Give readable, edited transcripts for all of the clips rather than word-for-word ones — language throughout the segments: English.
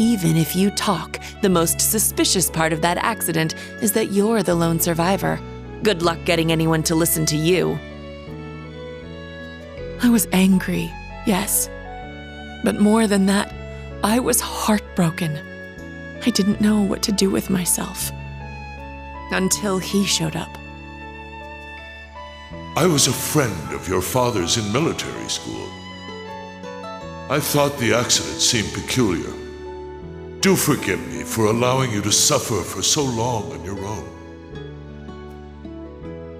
even if you talk, the most suspicious part of that accident is that you're the lone survivor. Good luck getting anyone to listen to you. I was angry, yes. But more than that, I was heartbroken. I didn't know what to do with myself. Until he showed up. I was a friend of your father's in military school. I thought the accident seemed peculiar. Do forgive me for allowing you to suffer for so long on your own.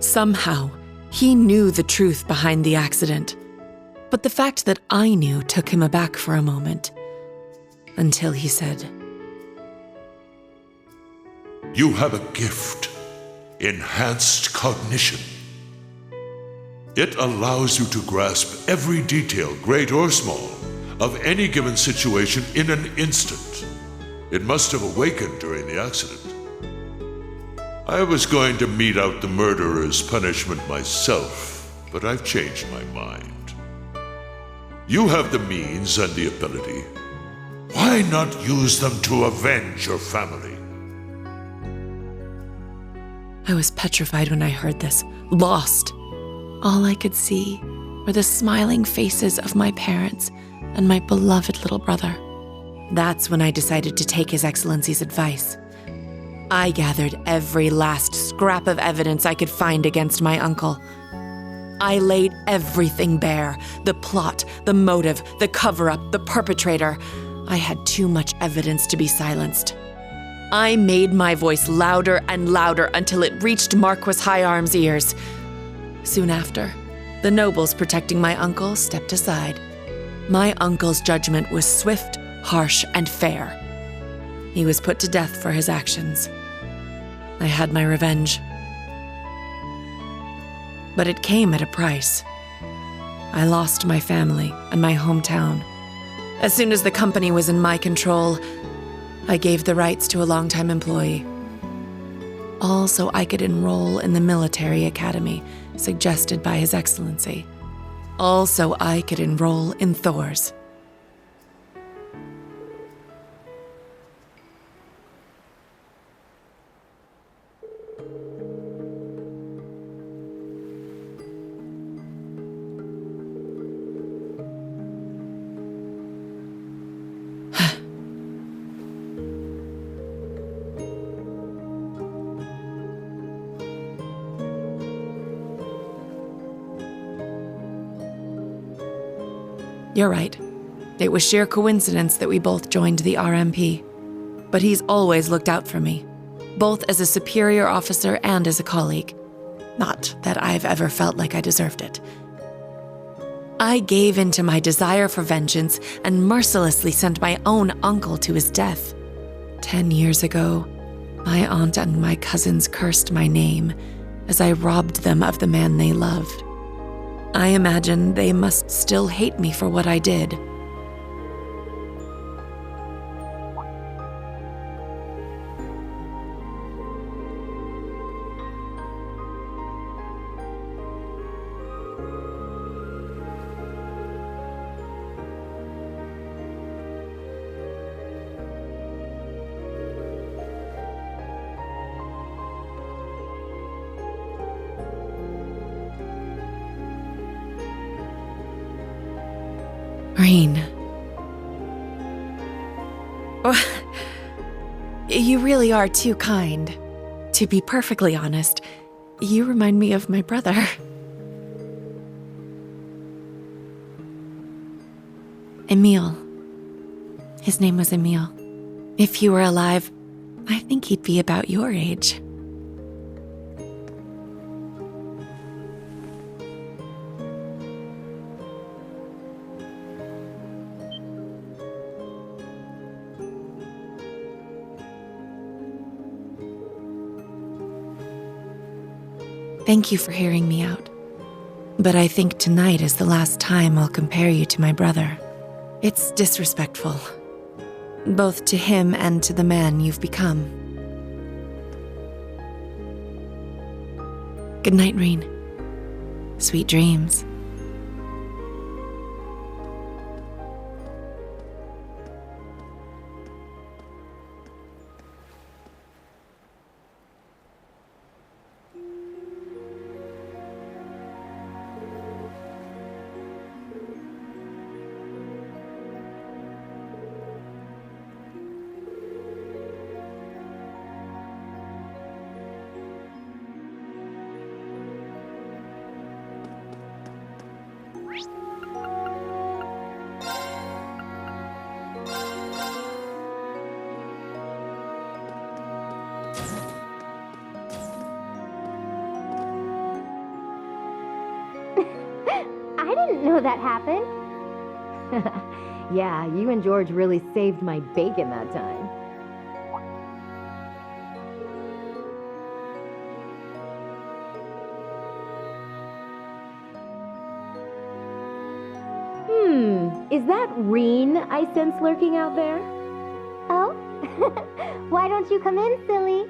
Somehow, he knew the truth behind the accident. But the fact that I knew took him aback for a moment. Until he said, You have a gift, enhanced cognition. It allows you to grasp every detail, great or small, of any given situation in an instant. It must have awakened during the accident. I was going to mete out the murderer's punishment myself, but I've changed my mind. You have the means and the ability. Why not use them to avenge your family? I was petrified when I heard this, lost. All I could see were the smiling faces of my parents and my beloved little brother. That's when I decided to take His Excellency's advice. I gathered every last scrap of evidence I could find against my uncle. I laid everything bare, the plot, the motive, the cover-up, the perpetrator. I had too much evidence to be silenced. I made my voice louder and louder until it reached Marquis Higharm's ears. Soon after, the nobles protecting my uncle stepped aside. My uncle's judgment was swift, harsh, and fair. He was put to death for his actions. I had my revenge. But it came at a price. I lost my family and my hometown. As soon as the company was in my control, I gave the rights to a longtime employee. All so I could enroll in the military academy suggested by His Excellency. All so I could enroll in Thor's. You're right. It was sheer coincidence that we both joined the RMP. But he's always looked out for me, both as a superior officer and as a colleague. Not that I've ever felt like I deserved it. I gave in to my desire for vengeance and mercilessly sent my own uncle to his death. 10 years ago, my aunt and my cousins cursed my name as I robbed them of the man they loved. I imagine they must still hate me for what I did. Rean. Oh, you really are too kind. To be perfectly honest, you remind me of my brother. Emil. His name was Emil. If he were alive, I think he'd be about your age. Thank you for hearing me out. But I think tonight is the last time I'll compare you to my brother. It's disrespectful, both to him and to the man you've become. Good night, Rean. Sweet dreams. didn't know that happened. Yeah, you and George really saved my bacon that time. Is that Rean I sense lurking out there? Oh? Why don't you come in, silly?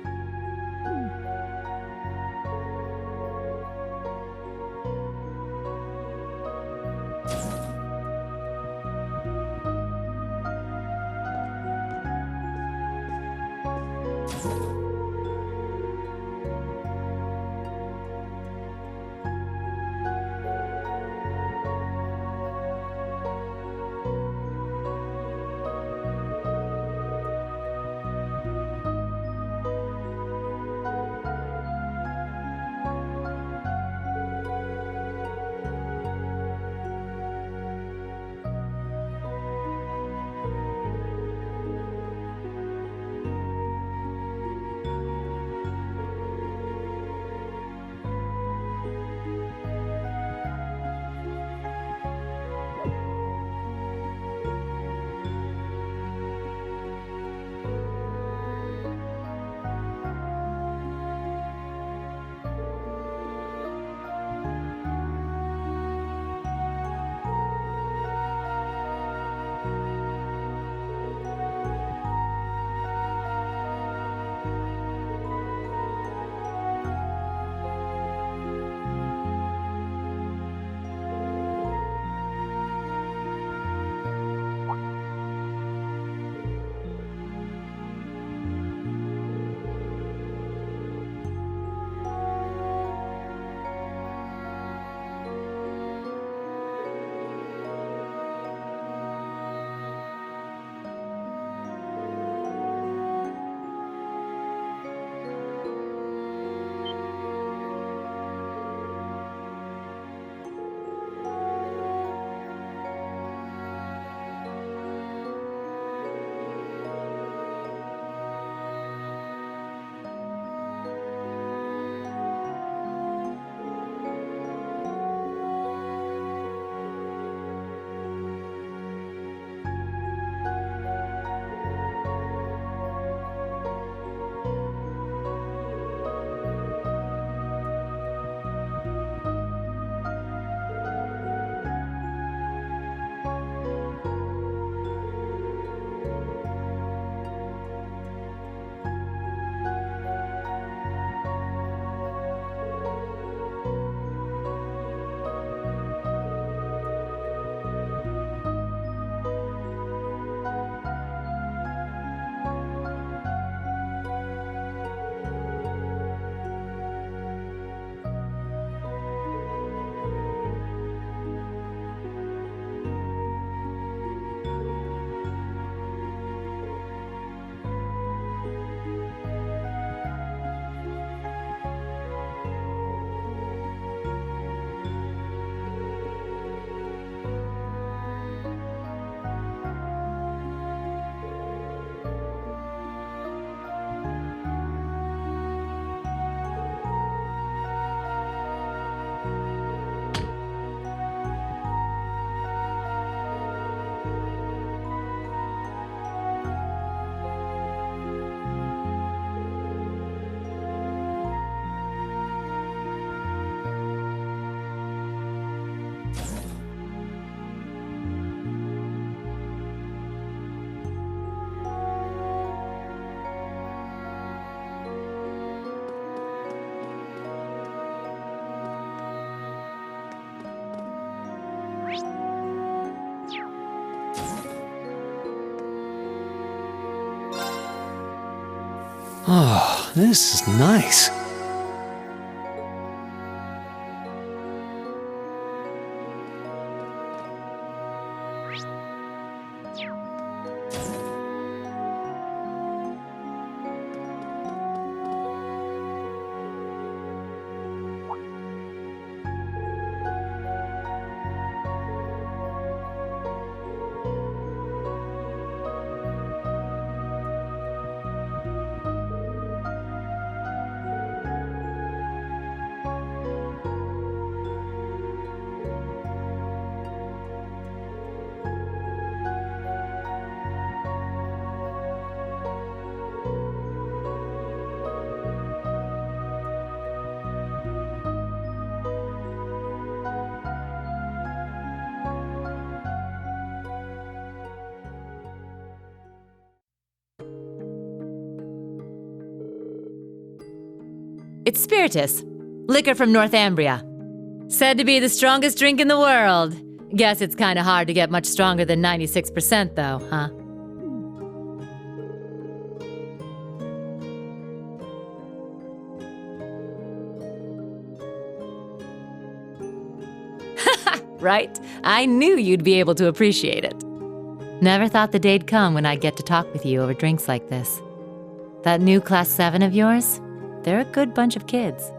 Oh, this is nice. It's spiritus, liquor from Northumbria. Said to be the strongest drink in the world. Guess it's kinda hard to get much stronger than 96% though, huh? Right? I knew you'd be able to appreciate it. Never thought the day'd come when I'd get to talk with you over drinks like this. That new Class 7 of yours, they're a good bunch of kids.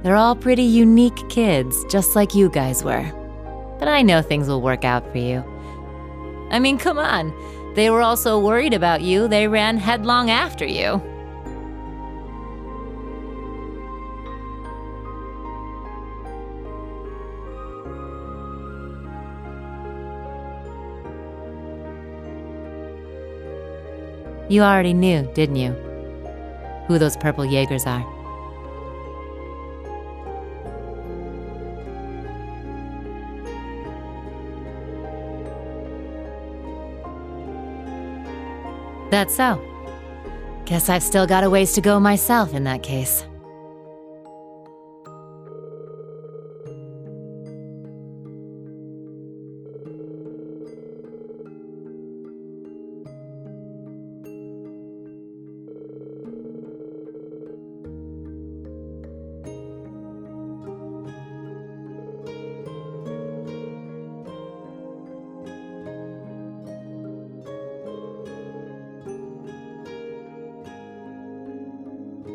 They're all pretty unique kids, just like you guys were. But I know things will work out for you. I mean, come on. They were all so worried about you, they ran headlong after you. You already knew, didn't you? Who those purple Jaegers are. That's so. Guess I've still got a ways to go myself in that case.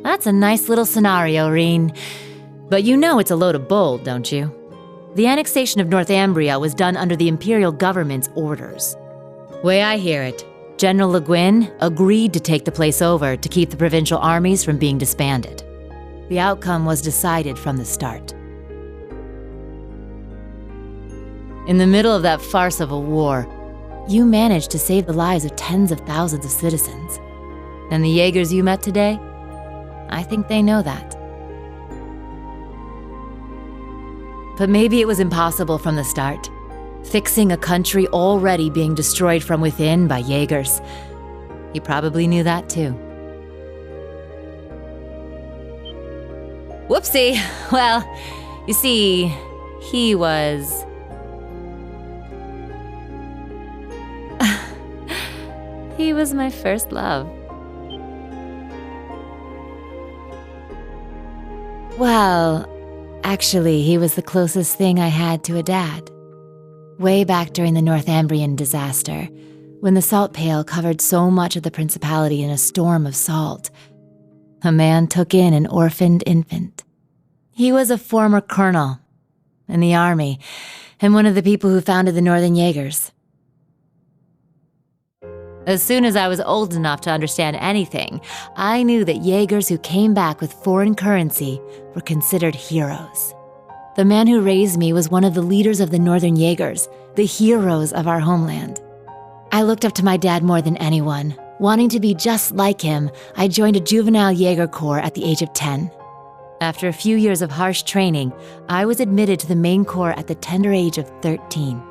That's a nice little scenario, Rean. But you know it's a load of bull, don't you? The annexation of Northumbria was done under the Imperial government's orders. Way I hear it, General Le Guin agreed to take the place over to keep the provincial armies from being disbanded. The outcome was decided from the start. In the middle of that farce of a war, you managed to save the lives of tens of thousands of citizens. And the Jaegers you met today? I think they know that. But maybe it was impossible from the start. Fixing a country already being destroyed from within by Jaegers. You probably knew that too. Whoopsie! Well, you see, he was... he was my first love. Well, actually, he was the closest thing I had to a dad. Way back during the Northumbrian disaster, when the salt pail covered so much of the principality in a storm of salt, a man took in an orphaned infant. He was a former colonel in the army and one of the people who founded the Northern Jaegers. As soon as I was old enough to understand anything, I knew that Jaegers who came back with foreign currency were considered heroes. The man who raised me was one of the leaders of the Northern Jaegers, the heroes of our homeland. I looked up to my dad more than anyone. Wanting to be just like him, I joined a juvenile Jaeger corps at the age of 10. After a few years of harsh training, I was admitted to the main corps at the tender age of 13.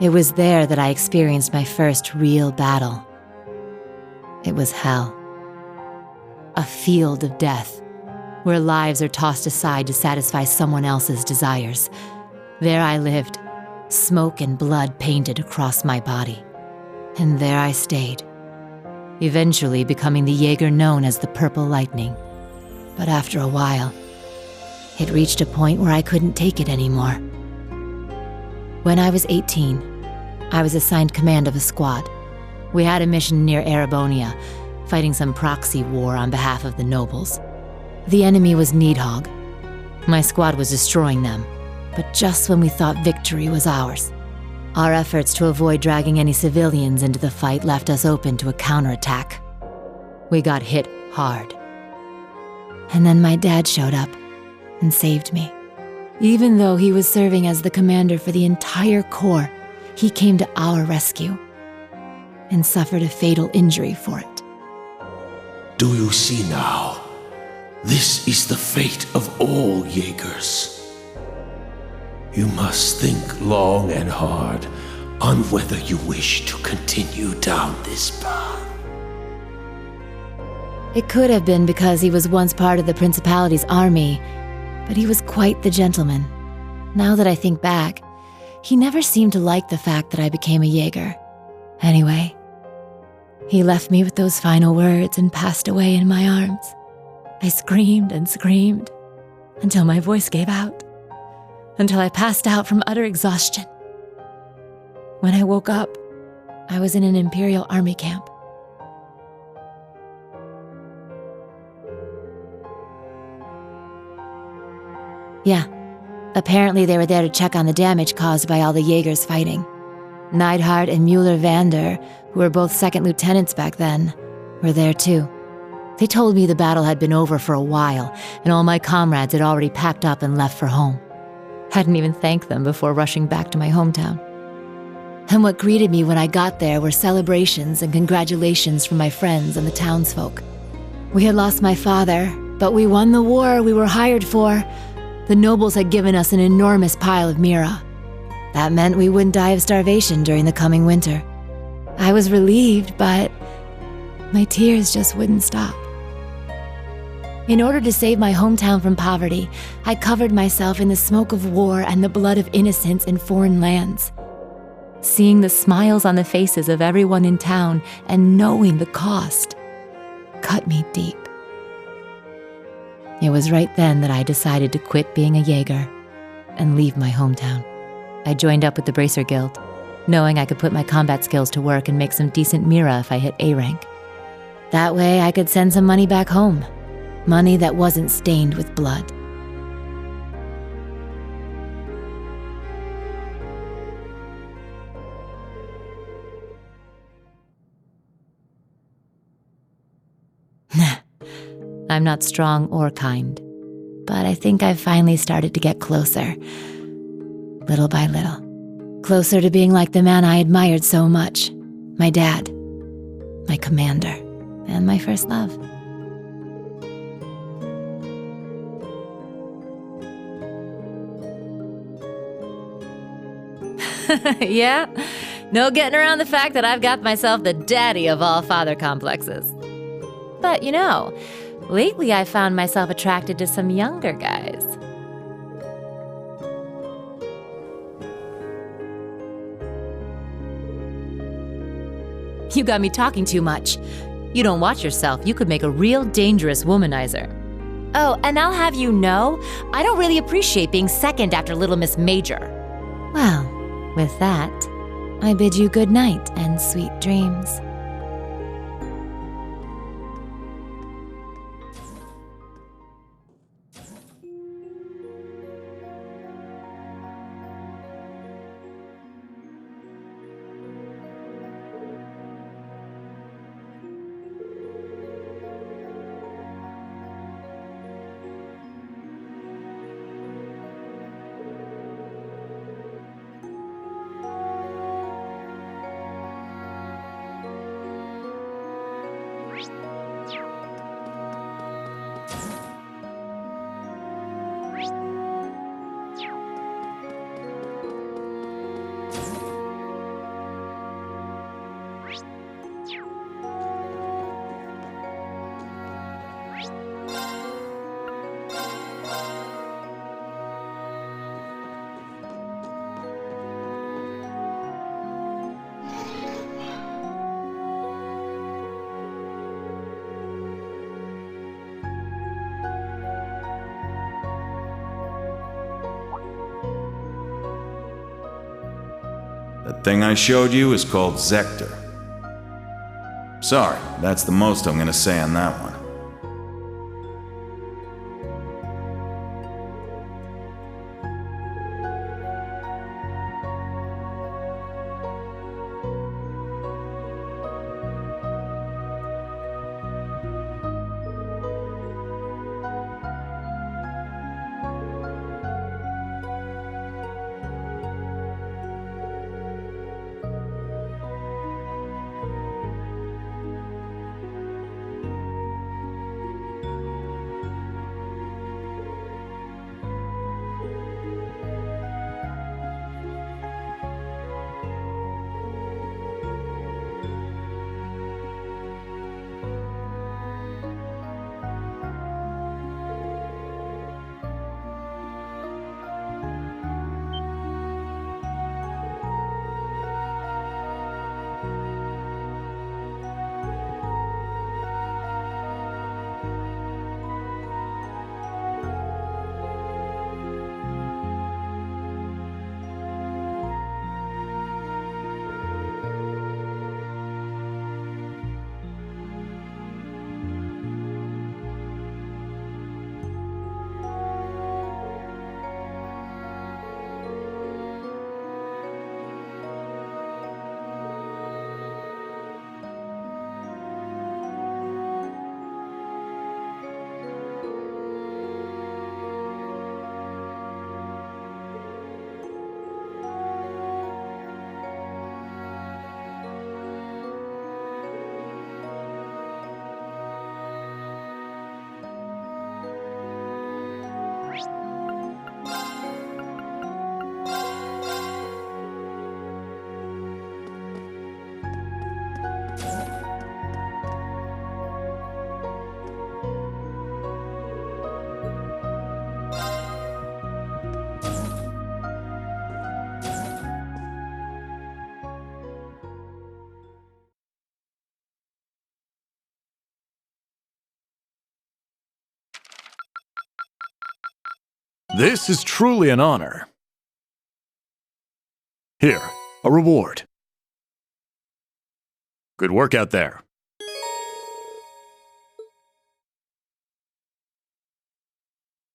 It was there that I experienced my first real battle. It was hell. A field of death, where lives are tossed aside to satisfy someone else's desires. There I lived, smoke and blood painted across my body. And there I stayed, eventually becoming the Jaeger known as the Purple Lightning. But after a while, it reached a point where I couldn't take it anymore. When I was 18, I was assigned command of a squad. We had a mission near Erebonia, fighting some proxy war on behalf of the nobles. The enemy was Needhog. My squad was destroying them, but just when we thought victory was ours. Our efforts to avoid dragging any civilians into the fight left us open to a counterattack. We got hit hard. And then my dad showed up and saved me. Even though he was serving as the commander for the entire corps, he came to our rescue and suffered a fatal injury for it. Do you see now? This is the fate of all Jaegers. You must think long and hard on whether you wish to continue down this path. It could have been because he was once part of the Principality's army, but he was quite the gentleman. Now that I think back, he never seemed to like the fact that I became a Jaeger. Anyway, he left me with those final words and passed away in my arms. I screamed and screamed until my voice gave out, until I passed out from utter exhaustion. When I woke up, I was in an Imperial Army camp. Yeah, apparently they were there to check on the damage caused by all the Jaegers fighting. Neidhart and Mueller-Vander, who were both second lieutenants back then, were there too. They told me the battle had been over for a while, and all my comrades had already packed up and left for home. Hadn't even thanked them before rushing back to my hometown. And what greeted me when I got there were celebrations and congratulations from my friends and the townsfolk. We had lost my father, but we won the war we were hired for. The nobles had given us an enormous pile of mira. That meant we wouldn't die of starvation during the coming winter. I was relieved, but my tears just wouldn't stop. In order to save my hometown from poverty, I covered myself in the smoke of war and the blood of innocents in foreign lands. Seeing the smiles on the faces of everyone in town and knowing the cost cut me deep. It was right then that I decided to quit being a Jaeger and leave my hometown. I joined up with the Bracer Guild, knowing I could put my combat skills to work and make some decent mira if I hit A rank. That way I could send some money back home, money that wasn't stained with blood. I'm not strong or kind, but I think I've finally started to get closer, little by little. Closer to being like the man I admired so much, my dad, my commander, and my first love. Yeah, no getting around the fact that I've got myself the daddy of all father complexes. But you know, lately I found myself attracted to some younger guys. You got me talking too much. You don't watch yourself, you could make a real dangerous womanizer. Oh, and I'll have you know, I don't really appreciate being second after Little Miss Major. Well, with that, I bid you good night and sweet dreams. The thing I showed you is called Zector. Sorry, that's the most I'm gonna say on that one. This is truly an honor. Here, a reward. Good work out there.